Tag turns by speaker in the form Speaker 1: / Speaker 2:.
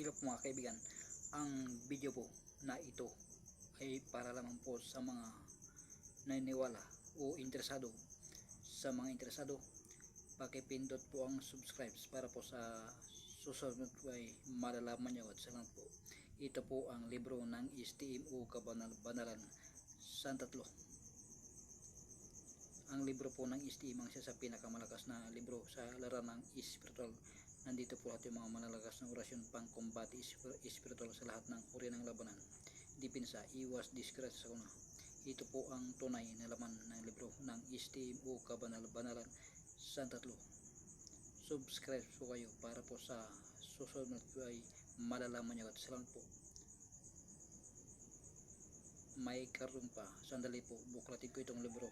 Speaker 1: Hello po mga kaibigan, ang video po na ito ay para lamang po sa mga naniniwala o interesado. Sa mga interesado, pakipindot po ang subscribe para po sa susunod po ay malalaman nyo at salamat po. Ito po ang libro ng STM o Kabanal-Banalan Santatlo. Ang libro po ng STM ang isa sa pinakamalakas na libro sa laranang spiritual. Nandito po lahat yung mga malalakas na orasyon pang kombate spiritual sa lahat ng uri ng labanan, depensa, iwas, disgrasya sa una. Ito po ang tunay na laman ng libro ng STM o Kabanal-Banalan Santatlo. Subscribe po kayo para po sa susunod po ay malalaman nyo at salamat po. May karong pa, sandali po, buklatin ko itong libro.